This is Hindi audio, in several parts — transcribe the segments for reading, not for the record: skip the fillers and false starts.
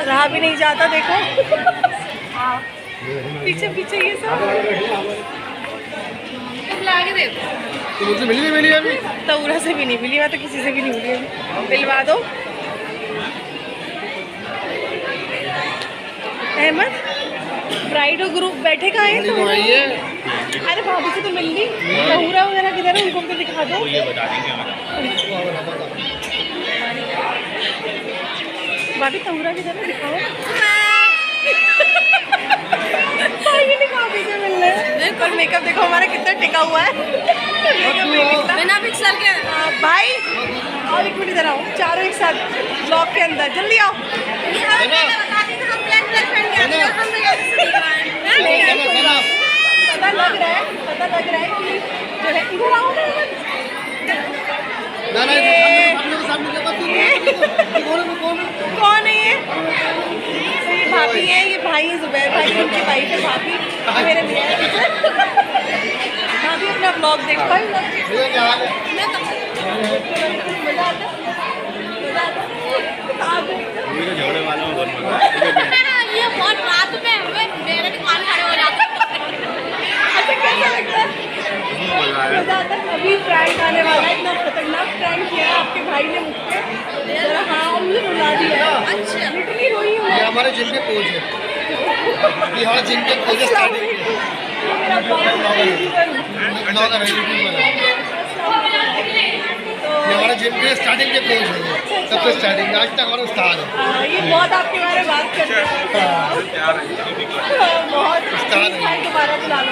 रहा भी नहीं जाता, देखो। पीछे पीछे ये सब तो मुझसे मिली नहीं मिली अभी? तौरा से भी नहीं मिली, मैं तो किसी से भी नहीं मिली अभी। मिलवा दो अहमद। ब्राइड और ग्रुप बैठे कहाँ हैं? तो अरे भाभी से तो मिल ली। तौरा वगैरह किधर है, उनको तो दिखा दो। ये बता देंगे हमें। भाभी तौरा किधर है, दिखाओ। ये दिखाओ पीछे मिलने। और मेकअप देखो हमारा कितना टिका हुआ है। बिना पिक्सल के भाई। और एक मिनट इधर आओ, चारों एक साथ ब्लॉग के अंदर, जल्दी आओ। पता लग रहा है कि जो है इधर आओ ना। कौन है ये? भाभी है, ये भाई है जुबैर भाई, उनकी वाइफ है भाभी, मेरे मियां है। भाभी अपना ब्लॉग देखो। भाई मजा आता झगड़े वालों में ये बहुत रात में मेरे दुकान खड़े हो जाते हैं। अच्छा कैसा लगता है? मजा आता है। अभी प्रैंक आने वाला है, इतना खतरनाक प्रैंक किया है आपके भाई ने मुझसे। हाँ, मुझे रुला दिया। अच्छा लिटरली रोई हूँ। ये हमारे जिम के कोच है। ये हमारे जिम के कोच है। स्टार्टिंग ये हमारे जिम के स्टार्टिंग के कोच है। सबसे स्टार्टिंग आज तक हमारा उस्ताद है। ये बहुत आपके बारे में बात करते हैं। बहुत दोबारा बुला लो।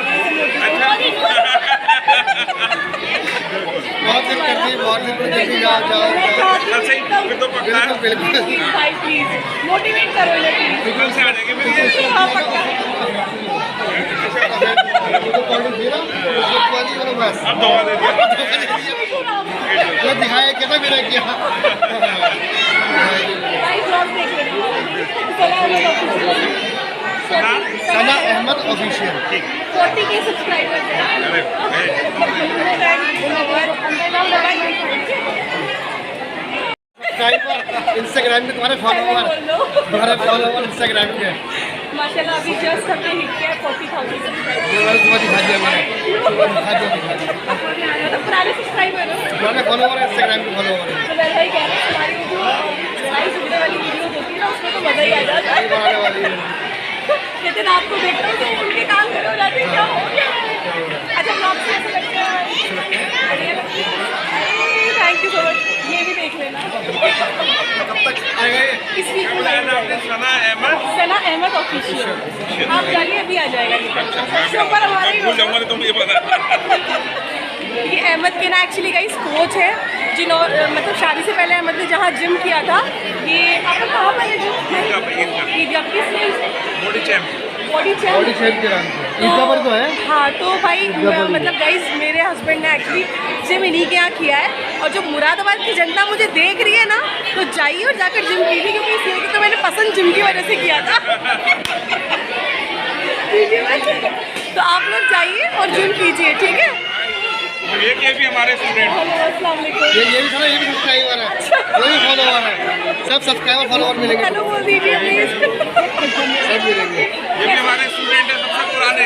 बहुत दिन करती है, बहुत दिन करती है। जाओ बिल्कुल भाई प्लीज मोटिवेट करो इन्हें प्लीज। हाँ पक्का। दिखाया कितना मेरा किया। सना अहमद ऑफिशियल 40K सब्सक्राइबर्स हैं। इंस्टाग्राम पे तुम्हारे फॉलोवर इंस्टाग्राम पे माशाल्लाह अभी जस्ट हमने हिट किया 40,000 सब्सक्राइबर। पुराने सब्सक्राइबर हो, पुराने फॉलोवर है, इंस्टाग्राम पे फॉलोवर है। तो वैसा ही कह रहे हैं हमारी जो लड़ाई झगड़े वाली वीडियो होती है ना, उसमें तो मज़ा ही आ जाता है। लेकिन आपको देखते हो तो उनके काम खड़े हो जाते हैं, क्या हो गया? अच्छा ब्लॉग से ऐसा लगता है। थैंक यू सो मच, ये भी देख लेना। इस वीक में सना अहमद ऑफिशियल आप जानिए, अभी आ जाएगा ये शो पर हमारा ही होगा। ये अहमद के ना एक्चुअली गाइस कोच है, जिन्होंने मतलब शादी से पहले अहमद ने जहाँ जिम किया था, ये आपका कहाँ पर है जिम? बॉडी चैम्प के नाम से इनका पर तो है। हाँ तो भाई मतलब गाइस मेरे हस्बैंड ने एक्चुअली जिम इन्हीं के यहाँ किया है, और जो मुरादाबाद की जनता मुझे देख रही है ना, तो जाइए और जाकर जिम कीजिए, क्योंकि इसलिए कि तो मैंने पसंद जिम की वजह से किया था। तो आप लोग जाइए और जिम कीजिए, ठीक है? ये भी हमारे स्टूडेंट। अस्सलाम वालेकुम। ये भी था, ये भी सब्सक्राइबर है, ये भी फॉलोवर है। सब सब्सक्राइबर फॉलोवर मिलेंगे। हेलो बोल दीजिए प्लीज। सब मिलेंगे। ये भी हमारे स्टूडेंट है, सबसे पुराने।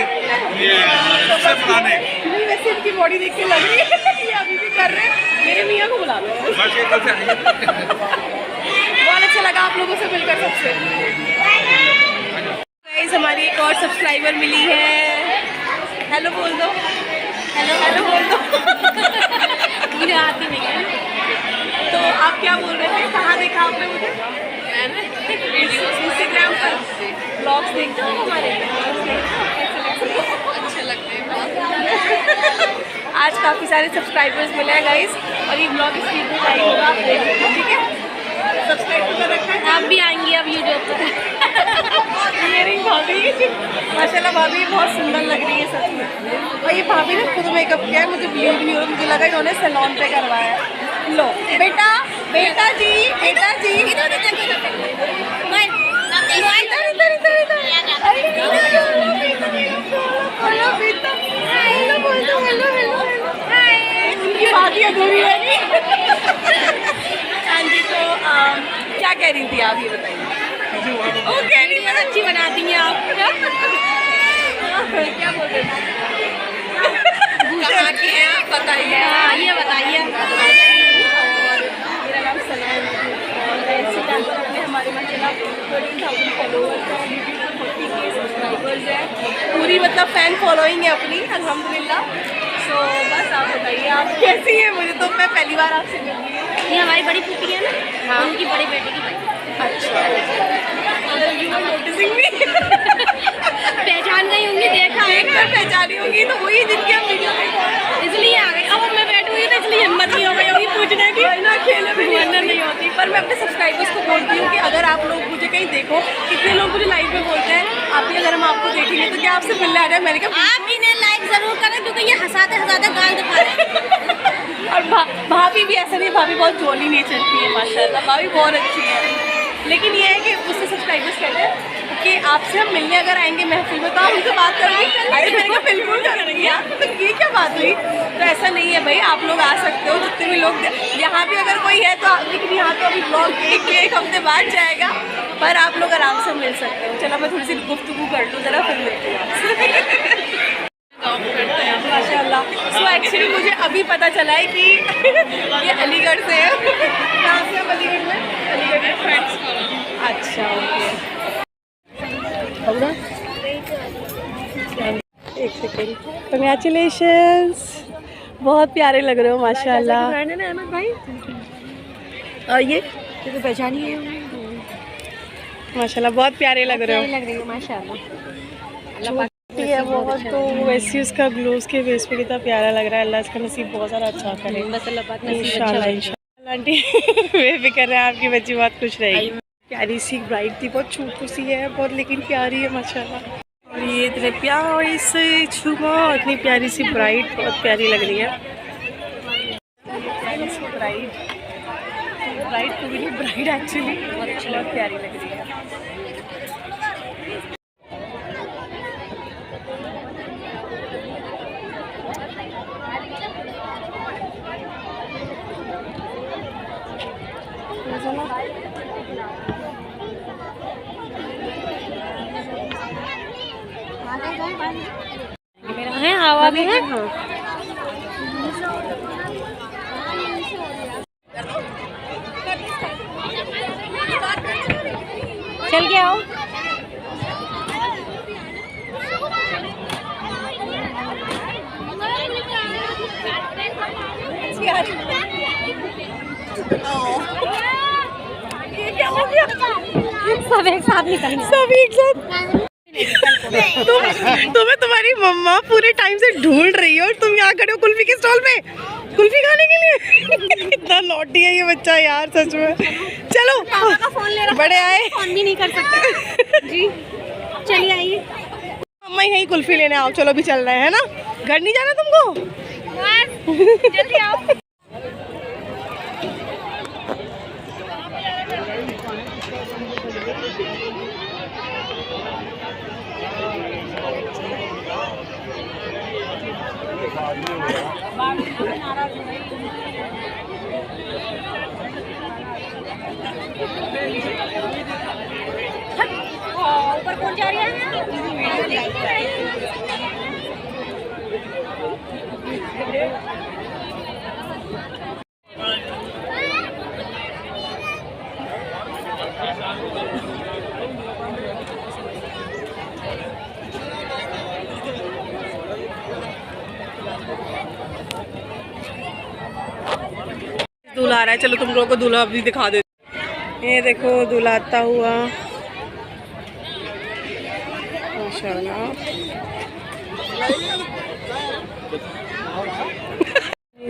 सबसे पुराने। नहीं वैसे इनकी बॉडी देख के लग रही है ये अभी भी कर रहे हैं। मेरे मियाँ को बुला लो। बस ये कल से आएंगे। बहुत अच्छा लगा आप लोगों से मिलकर सबसे। गाइस हमारी एक और सब्सक्राइबर मिली है। हेलो बोल दो। हेलो बोल दो। मुझे आती नहीं है। तो आप क्या बोल रहे थे, कहाँ देखा आपने मुझे? इंस्टाग्राम पर ब्लॉग्स देखते हो हमारे? अच्छे लगते हैं। आज काफ़ी सारे सब्सक्राइबर्स मिले हैं गाइस, और ये ब्लॉग इस वीक में लाइक होगा, आप देख लीजिए, ठीक है? सब्सक्राइब कर रखा है, आप भी आएंगी अब यूट्यूब पर। मेरी भाभी माशाल्लाह भाभी बहुत सुंदर लग रही है सच में। और ये भाभी ने खुद मेकअप किया है, मुझे बिलीव नहीं हो रहा, मुझे लगा इन्होंने सैलून पे करवाया है। लो बेटा जी बाकी अधूरी है नहीं। हाँ जी, तो क्या कह रही थी आप, ये बताइए। ओके नहीं बहुत अच्छी बनाती हैं आप। क्या बोल रहे हैं? कहाँ की हैं आप बताइए। हाँ ये बताइए। मेरा नाम सना है और इंस्टाग्राम पर अपने हमारे मतलब 14,000 फॉलोअर्स हैं, यूट्यूब पर 40K सब्सक्राइबर्स हैं। पूरी मतलब फ़ैन फॉलोइंग है अपनी अल्हम्दुलिल्लाह। सो बस आप बताइए आप कैसी हैं? मुझे तो मैं पहली बार आपसे मिल रही हूँ। ये हमारी बड़ी फूफी है ना, हाँ उनकी बड़ी बेटी की भाई। अच्छा यू आर नोटिसिंग मी। पहचान गई होंगी, देखा है देख कर पहचानी होगी तो वही जिनकी हम वीडियो में इसलिए आ गई। अब मैं बैठूंगी तो इसलिए हिम्मत नहीं हो गई होगी पूछने की, ना खेले में वरना नहीं होती। पर मैं अपने सब्सक्राइबर्स को बोलती हूँ कि अगर आप लोग मुझे कहीं देखो, कितने लोग मुझे लाइव में बोलते हैं आप भी अगर हम आपको देखेंगे तो क्या आपसे मिलने आ जाए? मैंने कहा आप इन्हें लाइक जरूर करें क्योंकि ये हंसाते हंसाते गाल दिखा रहे हैं। और भाभी भी ऐसा नहीं, भाभी बहुत जोली नेचर की है माशाल्लाह, भाभी बहुत अच्छी है। लेकिन ये है कि उससे सब्सक्राइबर्स कहते हैं कि आपसे हम मिलने अगर आएंगे महफिल में तो आप उनसे बात करेंगे। अरे मैंने कहा बिल्कुल करेंगे यार, तो ये क्या बात हुई? तो ऐसा नहीं है भाई, आप लोग आ सकते हो जितने भी लोग, यहाँ भी अगर कोई है तो लेकिन यहाँ तो अभी ब्लॉग एक हफ्ते बाद जाएगा, पर आप लोग आराम से मिल सकते हो। चलो मैं थोड़ी सी गुफ्तगू कर लूँ ज़रा, फिर मिलती हूँ आपसे। माशाल्लाह। सो एक्चुअली मुझे अभी पता चला है कि ये अलीगढ़ से है। कहाँ से आप अलीगढ़ में? अलीगढ़ में फ्रेंड्स। अच्छा ओके। एक सेकेंड। कंग्रेचुलेशंस, बहुत प्यारे लग रहे हो माशाल्लाह। अहमद भाई ये तो पहचानी है माशाल्लाह, बहुत प्यारे लग रहे हो। लग रही है माशाल्लाह। है बहुत, तो वैसे उसका ग्लो उसके फेस पे कितना प्यारा लग रहा है। अल्लाह इसका नसीब बहुत सारा अच्छा करे बस अल्लाह पाक इंशाल्लाह। इंशाल्लाह आंटी वे भी कर रहे हैं, आपकी बच्ची बहुत खुश रहेगी। प्यारी सी ब्राइड थी, बहुत छोटू सी है बहुत, लेकिन प्यारी है माशाल्लाह। और ये इतने प्यारी से छुआ, इतनी प्यारी सी ब्राइड, बहुत प्यारी लग रही है। प्यारी सी ब्राइड तो भी नहीं, ब्राइड एक्चुअली बहुत प्यारी लग रही है। है हवा में है। चल के आओ। ये क्या हो गया? सब एक साथ निकल सब एक साथ। तुम्हें तुम्हारी मम्मा पूरे टाइम से ढूंढ रही है और तुम यहाँ खड़े हो कुल्फी के स्टॉल पे कुल्फी खाने के लिए। इतना नॉटी है ये बच्चा यार, सच में। चलो पापा का फोन ले रहा, बड़े आए, फोन भी नहीं कर सकते जी। चलिए आइए, मम्मा यहीं कुल्फी लेने आओ। चलो भी चल रहे हैं ना, घर नहीं जाना तुमको? जल्दी आओ। ऊपर कौन जा रही है? दूल्हा आ रहा है, चलो तुम लोगों को दूल्हा अभी दिखा दे। ये देखो दूल्हा आता हुआ माशाल्लाह।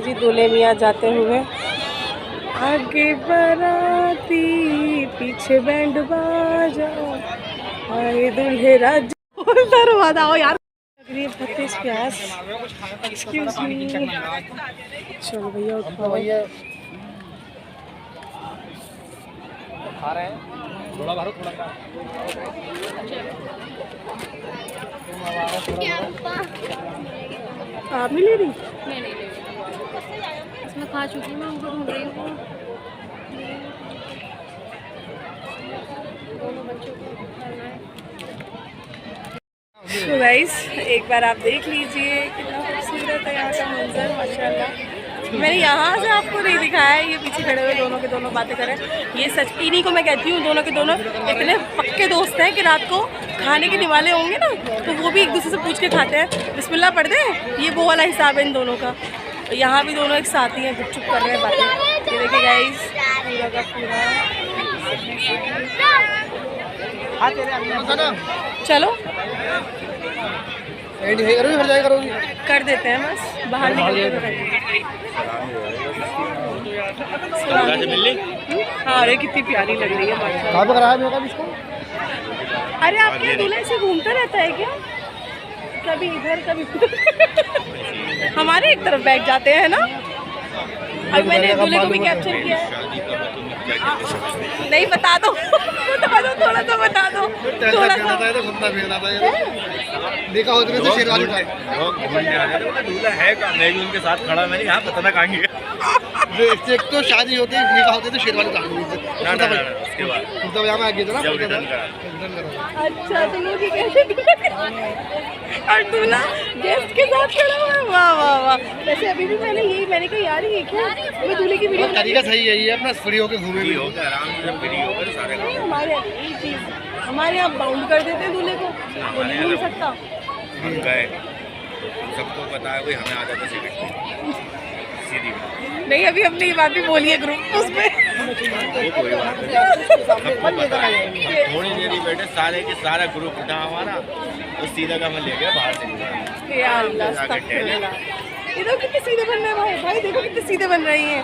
जी दूल्हे मियाँ जाते हुए, आगे बाराती पीछे बैंड बाजा, आए दूल्हे राजा। दरवाजा आओ यार, लग रही है बहुत तेज प्यास। एक्सक्यूज मी, चलो भैया उठाओ। खा रहे हैं थोड़ा भरो थोड़ा का। आप नहीं ले रही? मैं नहीं ले रही, इसमें खा चुकी हूँ, मैं उनको ढूंढ रही हूँ। दोनों बच्चे तो गाइस एक बार आप देख लीजिए कितना खूबसूरत है यहाँ का मंजर माशाल्लाह। मैंने यहाँ से आपको नहीं दिखाया है, ये पीछे खड़े हुए दोनों के दोनों बातें करें। ये सच इन्हीं को मैं कहती हूँ, दोनों के दोनों इतने पक्के दोस्त हैं कि रात को खाने के निवाले होंगे ना तो वो भी एक दूसरे से पूछ के खाते हैं, बिस्मिल्लाह पढ़ते हैं। ये वो वाला हिसाब है इन दोनों का। यहाँ भी दोनों एक साथ ही हैं, गुपचुप कर रहे हैं बातें। ये देखिए गाइस पूरा का पूरा। चलो कर देते हैं, बस बाहर निकल के। हाँ अरे कितनी प्यारी लग रही है माशाल्लाह। अरे आपके दूल्हे से घूमता रहता है क्या? कभी इधर कभी उधर। हमारे एक तरफ बैठ जाते हैं ना। अब मैंने दूल्हे को भी कैप्चर किया है। नहीं बता दो बता दो, थोड़ा सा बता दो, थोड़ा सा। देखा हो तो शेरवानी उठाए दूल्हा है का मैं भी उनके साथ खड़ा, मैंने यहाँ पता ना कहाँ एक तो शादी होती है, निकाह होते तो शेरवानी उतार उसके बाद में आ गया था जब रिटर्न ना। करा। अच्छा तो लोग कैसे और दूल्हा गेस्ट के साथ खड़ा हुआ है। वाह वाह वाह। वैसे अभी भी मैंने कहा यार ये क्या, मैं दूल्हे की वीडियो तरीका सही है ये अपना फ्री होकर घूमे भी होगा आराम से फ्री होकर सारे काम। हमारे यहाँ बाउंड कर देते हैं दूल्हे को, वो नहीं मिल सकता। हम गए सबको पता है, कोई हमें आ जाता सिगरेट सीधी नहीं अभी हमने ये बात भी बोली है ग्रुप उसमें। कोई बात नहीं, सबको पता है। थोड़ी देर ही बैठे सारे के सारा ग्रुप उठा हमारा तो सीधा का मैं ले गया बाहर से। यार ये तो कितने सीधे बन रहे हैं भाई, भाई देखो कितने सीधे बन रही हैं।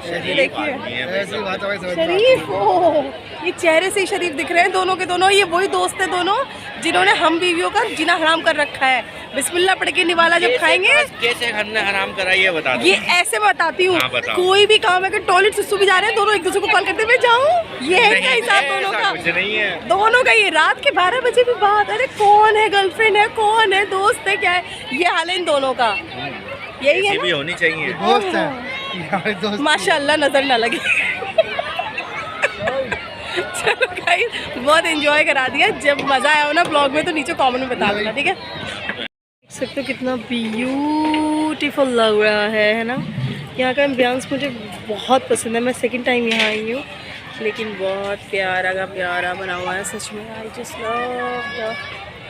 देखिए ऐसी बात है भाई। शरीफ हो, ये चेहरे से ही शरीफ दिख रहे हैं दोनों के दोनों। ये वही दोस्त हैं दोनों जिन्होंने हम बीवियों का जीना हराम कर रखा है। बिस्मिल्लाह पढ़ के निवाला जब खाएंगे। कैसे हमने हराम करा ये बता दो। ये ऐसे बताती हूँ, बताओ। कोई भी काम है कि टॉयलेट सुसु भी जा रहे हैं दोनों एक दूसरे को कॉल करते हुए जाऊँ, ये है क्या हिसाब दोनों का? कुछ नहीं है दोनों का ये रात के 12 बजे भी बात। अरे कौन है, गर्लफ्रेंड है, कौन है, दोस्त है, क्या है, ये हाल है इन दोनों का। यही है भी होनी चाहिए। दोस्त है माशाल्लाह, नजर ना लगे। चलो गाइस बहुत एंजॉय करा दिया। जब मज़ा आया हो ना ब्लॉग में तो नीचे कमेंट में बता देना, ठीक है? देख सकते हो कितना ब्यूटीफुल लग रहा है ना। यहाँ का एम्बियंस मुझे बहुत पसंद है। मैं सेकंड टाइम यहाँ आई हूँ, लेकिन बहुत प्यारा का प्यारा बना हुआ है सच में। I just love the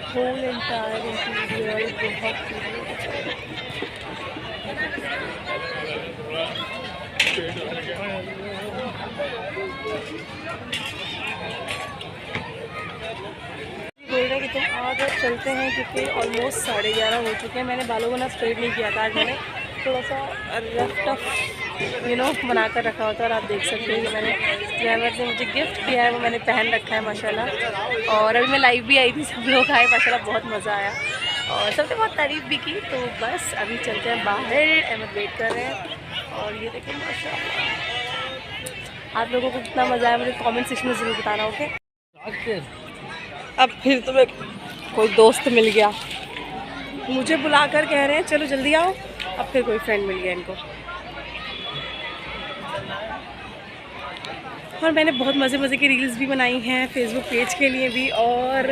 whole entire interior, बहुत बोल रहे कि तुम आज चलते हैं क्योंकि ऑलमोस्ट 11:30 हो चुके हैं। मैंने बालों को ना स्ट्रेट नहीं किया था आज, मैंने थोड़ा सा रफ टफ बना कर रखा होता है। और आप देख सकते हैं कि मैंने ड्राइवर ने मुझे गिफ्ट दिया है, वो मैंने पहन रखा है माशाल्लाह। और अभी मैं लाइव भी आई थी, सब लोग आए माशाल्लाह, बहुत मज़ा आया और सबने बहुत तारीफ़ भी की। तो बस अभी चलते हैं बाहर, अहमद वेट कर रहे हैं। और ये देखिए माशाल्लाह, आप लोगों को कितना मज़ा आया मुझे कमेंट सेक्शन में ज़रूर बताना, ओके? अब फिर तुम्हें कोई दोस्त मिल गया, मुझे बुलाकर कह रहे हैं चलो जल्दी आओ। अब फिर कोई फ्रेंड मिल गया इनको। और मैंने बहुत मज़े की रील्स भी बनाई हैं फेसबुक पेज के लिए भी और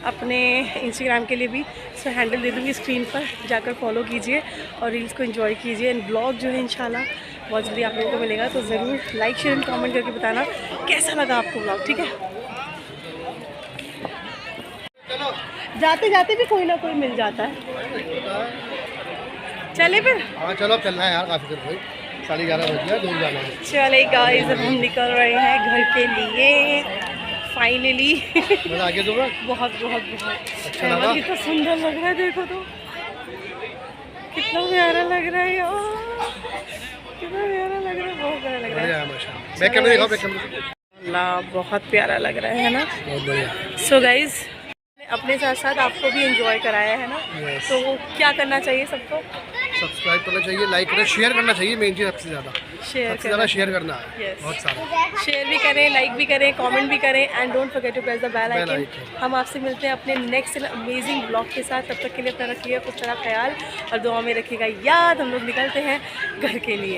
अपने इंस्टाग्राम के लिए भी। सो हैंडल दे दूँगी स्क्रीन पर, जाकर फॉलो कीजिए और रील्स को एंजॉय कीजिए। एंड ब्लॉग जो है इंशाल्लाह बहुत जल्दी आप लोगों को मिलेगा, तो ज़रूर लाइक शेयर एंड कमेंट करके बताना कैसा लगा आपको ब्लॉग, ठीक है? जाते जाते भी कोई ना कोई मिल जाता है। चले फिर? हाँ चलो अब चलना है यार, काफ़ी देर भाई, 11:30 बज गया, दूर जाना है। चले गाइस अब हम निकल रहे हैं घर के लिए फाइनली। मज़ा आ गया तुम्हें? बहुत बहुत बहुत अच्छा लगा? कितना सुंदर लग रहा है, देखो तो कितना प्यारा लग रहा है यार, कितना प्यारा लग रहा है, बहुत प्यारा लग रहा है माशाल्लाह। बैक कैमरा दिखाओ, बैक कैमरा। अल्लाह बहुत प्यारा लग रहा है ना। बहुत बढ़िया। सो गाइस अपने साथ साथ आपको भी एंजॉय कराया है ना, तो क्या करना चाहिए सबको? सब्सक्राइब करना चाहिए, लाइक करना, शेयर करना चाहिए। मेन चीज़ सबसे ज़्यादा शेयर करना है। बहुत सारा शेयर भी करें, लाइक भी करें, कमेंट भी करें and don't forget to press the bell icon. हम आपसे मिलते हैं अपने नेक्स्ट अमेजिंग ब्लॉग के साथ। तब तक के लिए अपना रखिएगा कुछ तरह ख्याल और दुआ में रखिएगा याद। हम लोग निकलते हैं घर के लिए।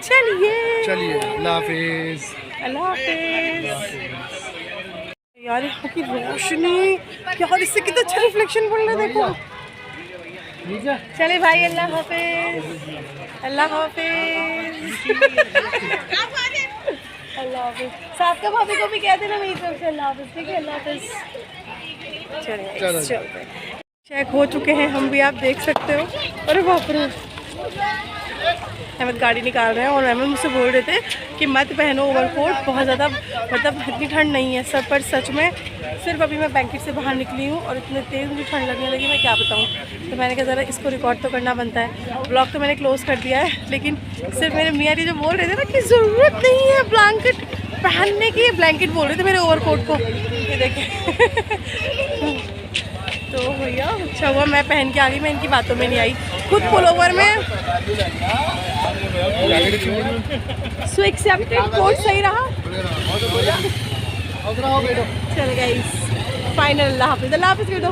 चलिए अल्लाह हाफिज़। अल्लाह हाफिज़। यार यहाँ की रोशनी यार, इससे कितना अच्छा रिफ्लेक्शन पड़ रहा है देखो। चले भाई, अल्लाह हाफिज, अल्लाह हाफिज, अल्लाह हाफिज। साथ का भाभी को भी कह देना मेरी तरफ से अल्लाह हाफिज, ठीक है? अल्लाह हाफिज। चलिए चलते हैं। चेक हो चुके हैं हम भी, आप देख सकते हो। अरे बाप रे, अहमद गाड़ी निकाल रहे हैं और अहमद मुझसे बोल रहे थे कि मत पहनो ओवरकोट, बहुत ज़्यादा मतलब इतनी ठंड नहीं है सर। पर सच में सिर्फ अभी मैं बैंकेट से बाहर निकली हूँ और इतने तेज़ मुझे ठंड लगने लगी, मैं क्या बताऊँ। तो मैंने कहा ज़रा इसको रिकॉर्ड तो करना बनता है। ब्लॉग तो मैंने क्लोज़ कर दिया है, लेकिन सिर्फ मेरे मियाँ जी जो बोल रहे थे ना कि ज़रूरत नहीं है ब्लैंकेट पहनने की, ब्लैंकेट बोल रहे थे मेरे ओवरकोट को, ये देखें। तो भैया अच्छा हुआ मैं पहन के आ गई, मैं इनकी बातों में नहीं आई। खुद पुलोवर में सो एक्सेप्टेड, कोट सही रहा। चल गाइस, फाइनल अल्लाह हाफिज़, अल्लाह हाफिज़ कह दो।